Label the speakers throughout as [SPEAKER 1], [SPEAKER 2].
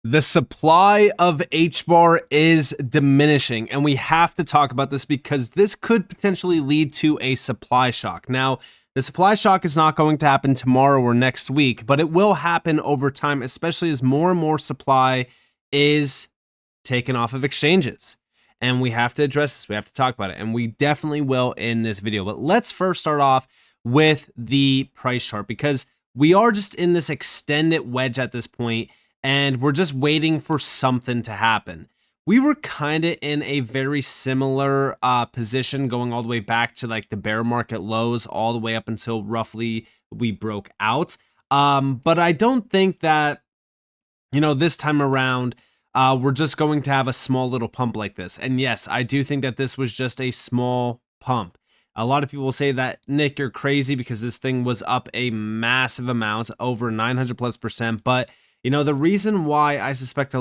[SPEAKER 1] The supply of HBAR is diminishing, and we have to talk about this because this could potentially lead to a supply shock. Now, the supply shock is not going to happen tomorrow or next week, but it will happen over time, especially as more and more supply is taken off of exchanges. And we have to address this. We have to talk about it, and we definitely will in this video. But let's first start off with the price chart because we are just in this extended wedge at this point, and we're just waiting for something to happen. We were kind of in a very similar position going all the way back to like the bear market lows all the way up until roughly we broke out. But I don't think that, this time around, we're just going to have a small little pump like this. And yes, I do think that this was just a small pump. A lot of people will say that, Nick, you're crazy because this thing was up a massive amount, over 900+%. But the reason why I suspect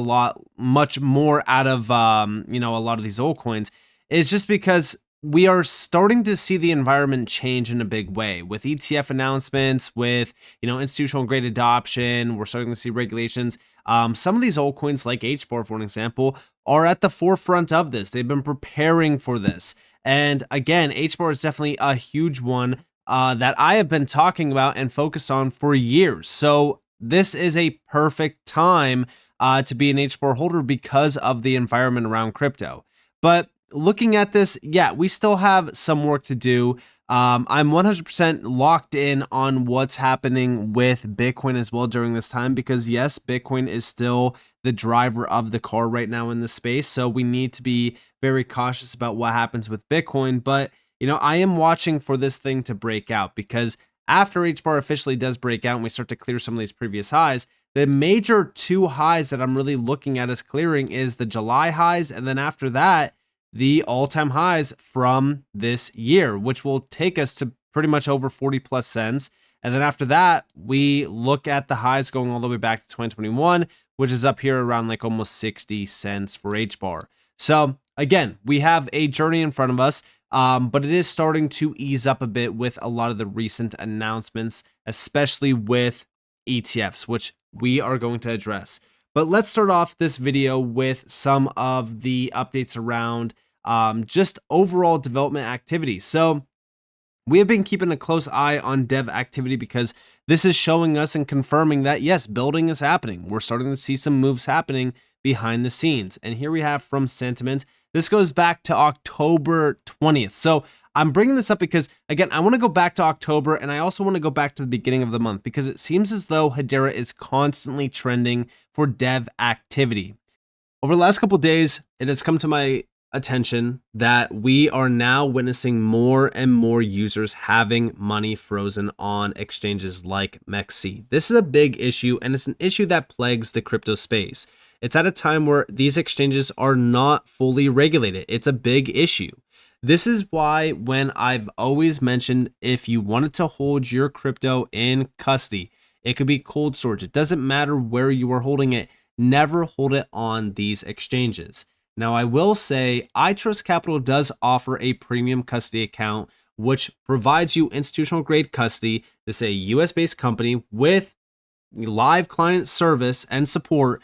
[SPEAKER 1] much more out of, a lot of these altcoins is just because we are starting to see the environment change in a big way with ETF announcements, with, institutional grade adoption. We're starting to see regulations. Some of these altcoins like HBAR, for an example, are at the forefront of this. They've been preparing for this. And again, HBAR is definitely a huge one that I have been talking about and focused on for years. So this is a perfect time to be an HBAR holder because of the environment around crypto. But looking at this, yeah, we still have some work to do. I'm 100% locked in on what's happening with Bitcoin as well during this time because, yes, Bitcoin is still the driver of the car right now in the space. So we need to be very cautious about what happens with Bitcoin. But, I am watching for this thing to break out because after HBAR officially does break out and we start to clear some of these previous highs, the major two highs that I'm really looking at as clearing is the July highs, and then after that, the all-time highs from this year, which will take us to pretty much over 40+ cents. And then after that, we look at the highs going all the way back to 2021, which is up here around like almost 60 cents for HBAR. So again, we have a journey in front of us, but it is starting to ease up a bit with a lot of the recent announcements, especially with ETFs, which we are going to address. But let's start off this video with some of the updates around just overall development activity. So we have been keeping a close eye on dev activity because this is showing us and confirming that, yes, building is happening. We're starting to see some moves happening behind the scenes. And here we have from Sentiment. This goes back to October 20th. So I'm bringing this up because, again, I want to go back to October, and I also want to go back to the beginning of the month because it seems as though Hedera is constantly trending for dev activity. Over the last couple of days, it has come to my attention that we are now witnessing more and more users having money frozen on exchanges like MEXC. This is a big issue, and it's an issue that plagues the crypto space. It's at a time where these exchanges are not fully regulated. It's a big issue. This is why when I've always mentioned if you wanted to hold your crypto in custody, it could be cold storage. It doesn't matter where you are holding it. Never hold it on these exchanges. Now, I will say ITrustCapital does offer a premium custody account, which provides you institutional grade custody. This is a US-based company with live client service and support.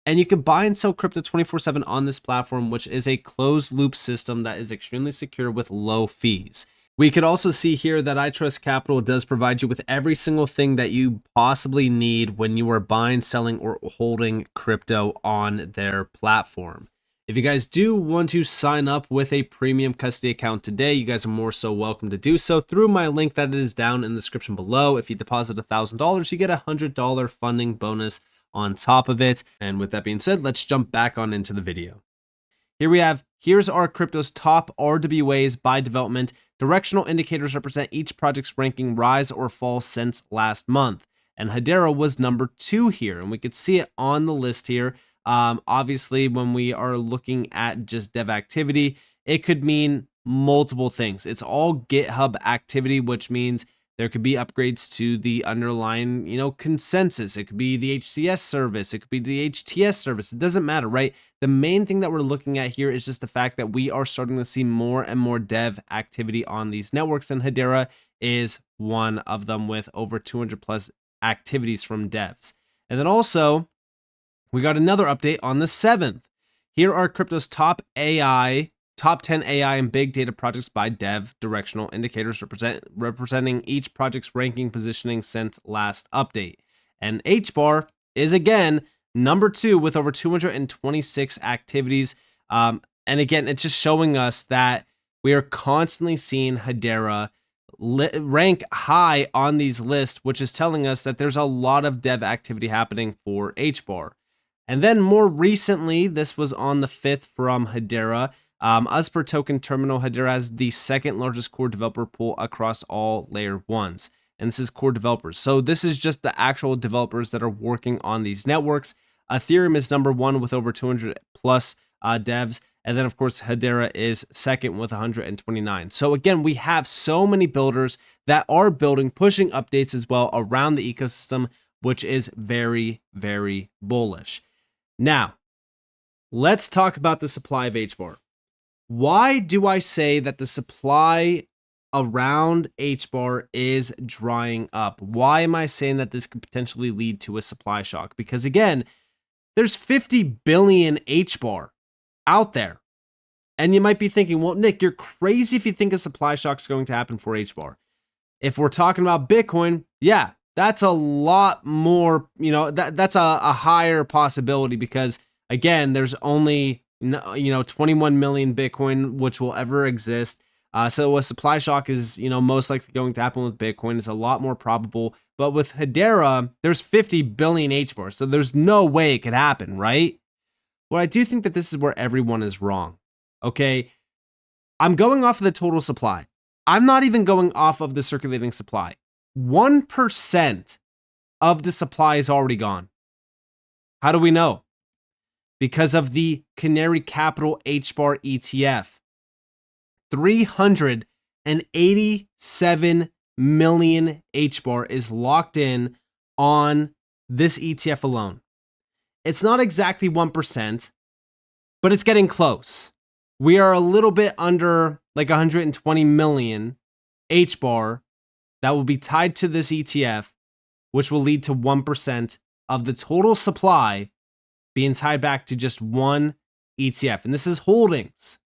[SPEAKER 1] And you can buy and sell crypto 24/7 on this platform, which is a closed loop system that is extremely secure with low fees. We could also see here that ITrustCapital does provide you with every single thing that you possibly need when you are buying, selling, or holding crypto on their platform. If you guys do want to sign up with a premium custody account today, you guys are more so welcome to do so through my link that is down in the description below. If you deposit $1,000, you get a $100 funding bonus on top of it. And with that being said, let's jump back on into the video. Here's our crypto's top RWAs by development. Directional indicators represent each project's ranking rise or fall since last month. And Hedera was number 2 here, and we could see it on the list here. Obviously, when we are looking at just dev activity, it could mean multiple things. It's all GitHub activity, which means there could be upgrades to the underlying, consensus. It could be the HCS service. It could be the HTS service. It doesn't matter, right? The main thing that we're looking at here is just the fact that we are starting to see more and more dev activity on these networks, and Hedera is one of them with over 200+ activities from devs. And then also, We got another update on the 7th. Here are crypto's top 10 AI and big data projects by dev directional indicators representing each project's ranking positioning since last update. And HBAR is again number 2 with over 226 activities. And again, it's just showing us that we are constantly seeing Hedera rank high on these lists, which is telling us that there's a lot of dev activity happening for HBAR. And then more recently, this was on the 5th from Hedera. As per token terminal, Hedera has the second largest core developer pool across all layer 1s. And this is core developers. So this is just the actual developers that are working on these networks. Ethereum is number 1 with over 200 plus devs. And then, of course, Hedera is second with 129. So again, we have so many builders that are building, pushing updates as well around the ecosystem, which is very, very bullish. Now, let's talk about the supply of HBAR. Why do I say that the supply around HBAR is drying up? Why am I saying that this could potentially lead to a supply shock? Because again, there's 50 billion HBAR out there. And you might be thinking, well, Nick, you're crazy if you think a supply shock is going to happen for HBAR. If we're talking about Bitcoin, yeah, that's a lot more, that's a higher possibility because, again, there's only, 21 million Bitcoin, which will ever exist. So a supply shock is, most likely going to happen with Bitcoin. It's a lot more probable. But with Hedera, there's 50 billion HBAR. So there's no way it could happen, right? Well, I do think that this is where everyone is wrong. Okay. I'm going off of the total supply. I'm not even going off of the circulating supply. 1% of the supply is already gone. How do we know? Because of the Canary Capital HBAR ETF. 387 million HBAR is locked in on this ETF alone. It's not exactly 1%, but it's getting close. We are a little bit under like 120 million HBAR that will be tied to this ETF, which will lead to 1% of the total supply being tied back to just one ETF. And this is holdings.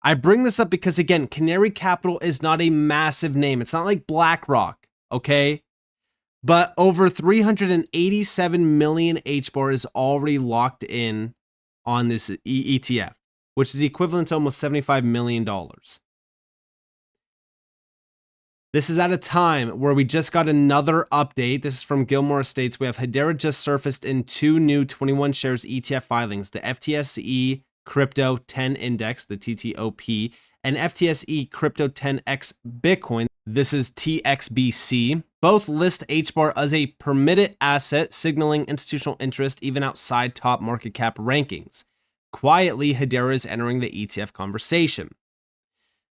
[SPEAKER 1] I bring this up because, again, Canary Capital is not a massive name. It's not like BlackRock, okay? But over 387 million HBAR is already locked in on this ETF, which is equivalent to almost $75 million. This is at a time where we just got another update. This is from Gilmore Estates. We have Hedera just surfaced in 2 new 21 shares ETF filings, the FTSE Crypto 10 Index, the TTOP, and FTSE Crypto 10X Bitcoin. This is TXBC. Both list HBAR as a permitted asset, signaling institutional interest even outside top market cap rankings. Quietly, Hedera is entering the ETF conversation.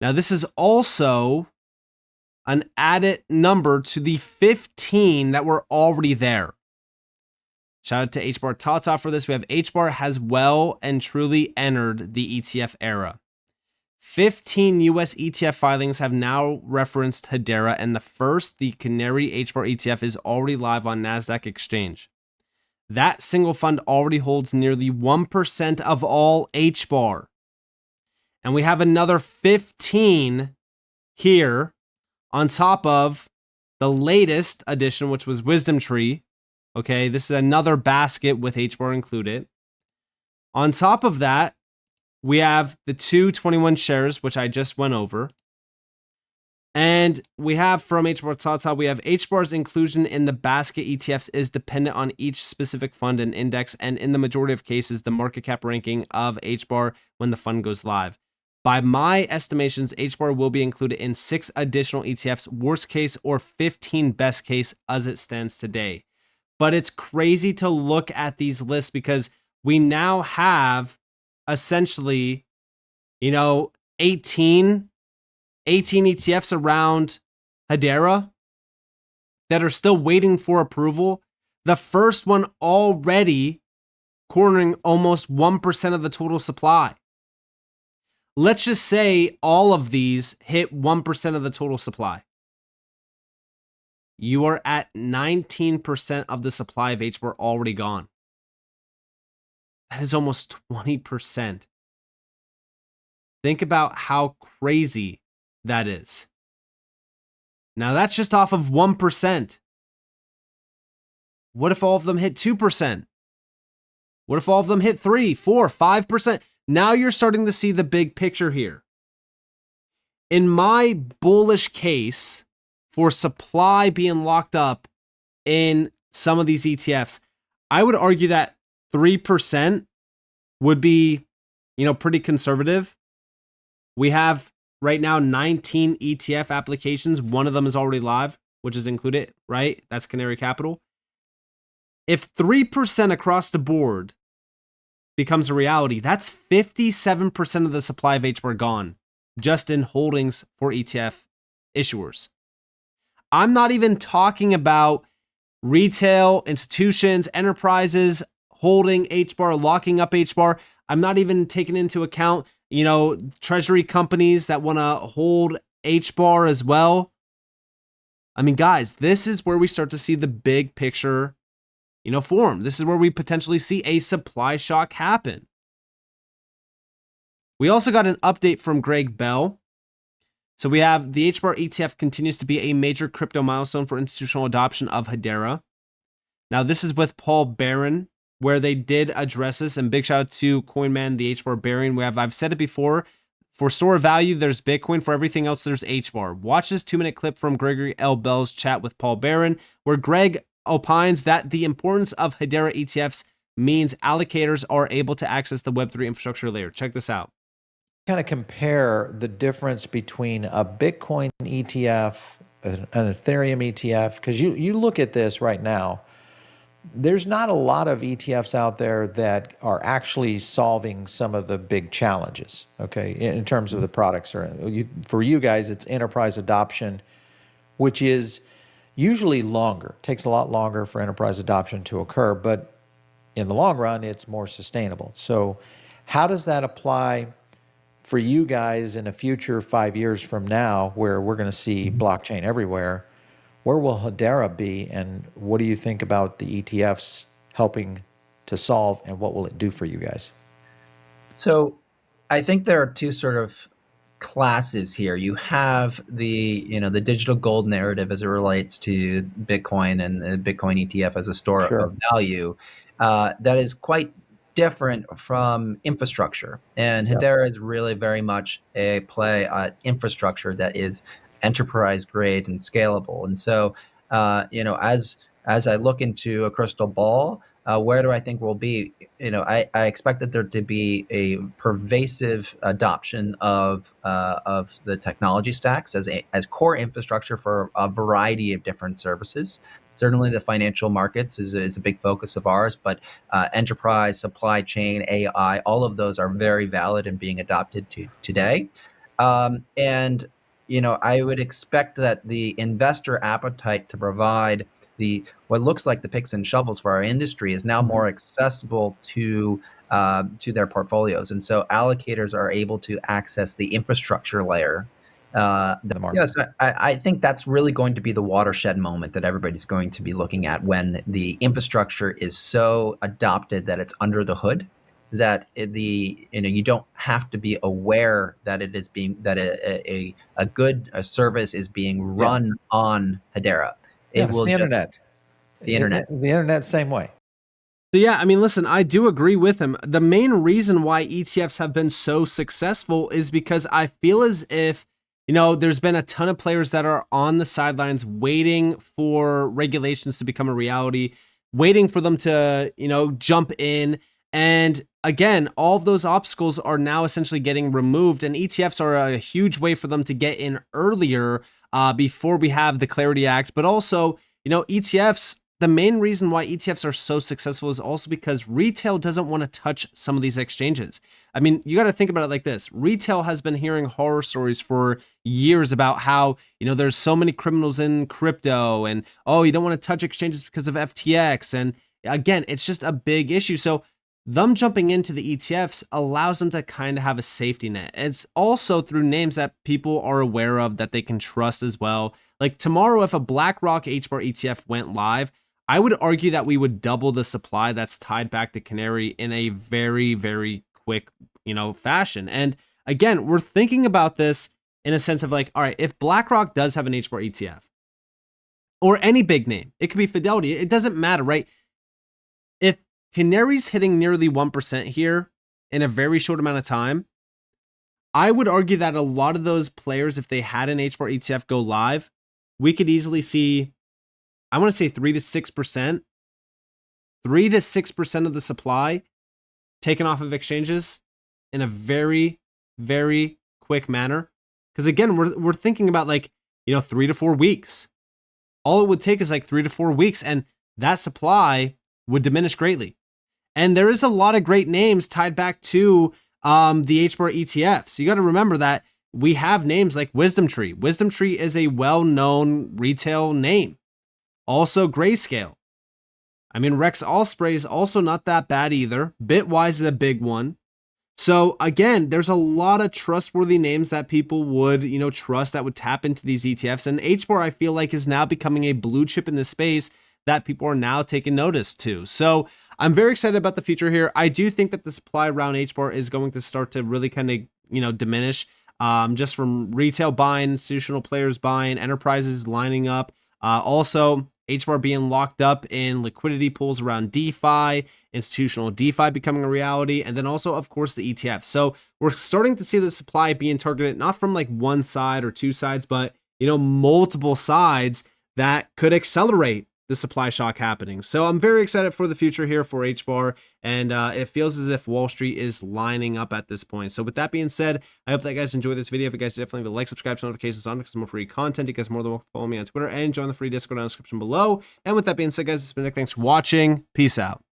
[SPEAKER 1] Now, this is also an added number to the 15 that were already there. Shout out to HBAR Tata for this. We have HBAR has well and truly entered the ETF era. 15 US ETF filings have now referenced Hedera, and the first, the Canary HBAR ETF, is already live on NASDAQ exchange. That single fund already holds nearly 1% of all HBAR. And we have another 15 here on top of the latest addition, which was Wisdom Tree. Okay, this is another basket with HBAR included. On top of that, we have the 221 shares, which I just went over. And we have from HBAR Tata, we have HBAR's inclusion in the basket ETFs is dependent on each specific fund and index, and in the majority of cases, the market cap ranking of HBAR when the fund goes live. By my estimations, HBAR will be included in 6 additional ETFs, worst case or 15 best case as it stands today. But it's crazy to look at these lists because we now have essentially, 18 ETFs around Hedera that are still waiting for approval. The first one already cornering almost 1% of the total supply. Let's just say all of these hit 1% of the total supply. You are at 19% of the supply of HBAR already gone. That is almost 20%. Think about how crazy that is. Now that's just off of 1%. What if all of them hit 2%? What if all of them hit 3, 4, 5%? Now you're starting to see the big picture here. In my bullish case for supply being locked up in some of these ETFs, I would argue that 3% would be, pretty conservative. We have right now 19 ETF applications. One of them is already live, which is included, right? That's Canary Capital. If 3% across the board becomes a reality, that's 57% of the supply of HBAR gone just in holdings for ETF issuers. I'm not even talking about retail, institutions, enterprises holding HBAR, locking up HBAR. I'm not even taking into account, treasury companies that want to hold HBAR as well. I mean, guys, this is where we start to see the big picture, form. This is where we potentially see a supply shock happen. We also got an update from Greg Bell. So we have the HBAR ETF continues to be a major crypto milestone for institutional adoption of Hedera. Now, this is with Paul Barron, where they did address this, and big shout out to Coinman, the HBAR Barron. I've said it before, for store of value, there's Bitcoin. For everything else, there's HBAR. Watch this 2-minute clip from Gregory L. Bell's chat with Paul Barron, where Greg opines that the importance of Hedera ETFs means allocators are able to access the Web3 infrastructure layer. Check this out.
[SPEAKER 2] Kind of compare the difference between a Bitcoin ETF, an Ethereum ETF, because you look at this right now, there's not a lot of ETFs out there that are actually solving some of the big challenges, okay, in terms of the products. For you guys, it's enterprise adoption, which is usually longer. It takes a lot longer for enterprise adoption to occur, but in the long run, it's more sustainable. So how does that apply for you guys in a future 5 years from now, where we're going to see blockchain everywhere? Where will Hedera be, and what do you think about the ETFs helping to solve, and what will it do for you guys?
[SPEAKER 3] So I think there are two sort of classes here. You have the digital gold narrative as it relates to Bitcoin and the Bitcoin ETF as a store of value. That is quite different from infrastructure. And Hedera is really very much a play at infrastructure that is enterprise grade and scalable. And so, as I look into a crystal ball, where do I think we'll be? I expect that there to be a pervasive adoption of the technology stacks as core infrastructure for a variety of different services. Certainly, the financial markets is a big focus of ours, but enterprise, supply chain, AI, all of those are very valid and being adopted today. And I would expect that the investor appetite to provide what looks like the picks and shovels for our industry is now more accessible to their portfolios, and so allocators are able to access the infrastructure layer. Yes, I think that's really going to be the watershed moment that everybody's going to be looking at, when the infrastructure is so adopted that it's under the hood, that you don't have to be aware that it is being a good service is being run on Hedera.
[SPEAKER 2] It's the internet.
[SPEAKER 3] The internet.
[SPEAKER 2] The internet, same way.
[SPEAKER 1] So yeah, I mean, listen, I do agree with him. The main reason why ETFs have been so successful is because I feel as if, there's been a ton of players that are on the sidelines waiting for regulations to become a reality, waiting for them to, jump in. And again, all of those obstacles are now essentially getting removed, and ETFs are a huge way for them to get in earlier before we have the Clarity Act. But also, ETFs, the main reason why ETFs are so successful is also because retail doesn't want to touch some of these exchanges. I mean, you got to think about it like this. Retail has been hearing horror stories for years about how, there's so many criminals in crypto, and, you don't want to touch exchanges because of FTX. And again, it's just a big issue. So them jumping into the ETFs allows them to kind of have a safety net. It's also through names that people are aware of that they can trust as well. Like tomorrow, if a BlackRock HBAR ETF went live, I would argue that we would double the supply that's tied back to Canary in a very, very quick, fashion. And again, we're thinking about this in a sense of like, all right, if BlackRock does have an HBAR ETF or any big name, it could be Fidelity, it doesn't matter, right? If Canary's hitting nearly 1% here in a very short amount of time, I would argue that a lot of those players, if they had an HBAR ETF go live, we could easily see, I want to say 3 to 6%, 3 to 6% of the supply taken off of exchanges in a very, very quick manner. Because again, we're thinking about like, 3 to 4 weeks. All it would take is like 3 to 4 weeks, and that supply would diminish greatly. And there is a lot of great names tied back to the HBAR ETFs. You got to remember that we have names like Wisdom Tree. Wisdom Tree is a well-known retail name. Also Grayscale. I mean, Rex Allspray is also not that bad either. Bitwise is a big one. So again, there's a lot of trustworthy names that people would, trust that would tap into these ETFs. And HBAR, I feel like, is now becoming a blue chip in this space that people are now taking notice to. So I'm very excited about the future here. I do think that the supply around HBAR is going to start to really kind of, diminish just from retail buying, institutional players buying, enterprises lining up. Also, HBAR being locked up in liquidity pools around DeFi, institutional DeFi becoming a reality, and then also, of course, the ETF. So we're starting to see the supply being targeted not from like one side or two sides, but, multiple sides that could accelerate the supply shock happening. So I'm very excited for the future here for HBAR, and it feels as if Wall Street is lining up at this point. So with that being said, I hope that you guys enjoyed this video. If you guys definitely leave a like, subscribe, turn notifications on because some more free content. You guys are more than welcome to follow me on Twitter and join the free Discord down in the description below. And with that being said, guys, it's been Nick. Thanks for watching. Peace out.